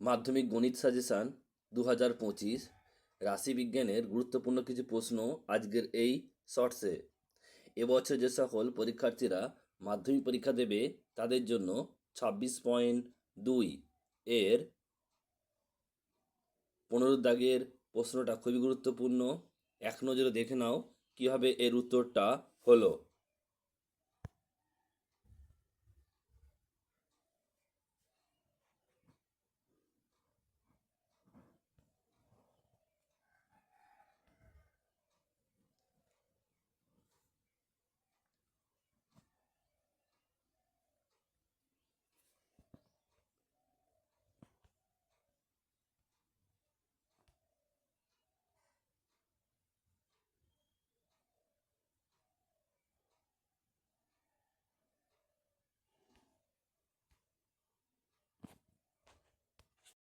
মাধ্যমিক গণিত সাজেশান 2025 রাশিবিজ্ঞানের গুরুত্বপূর্ণ কিছু প্রশ্ন আজকের এই শর্টসে। এবছর যে সকল পরীক্ষার্থীরা মাধ্যমিক পরীক্ষা দেবে তাদের জন্য 26.2 এর 15 দাগের প্রশ্নটা খুবই গুরুত্বপূর্ণ। এক নজরে দেখে নাও কীভাবে এর উত্তরটা হলো।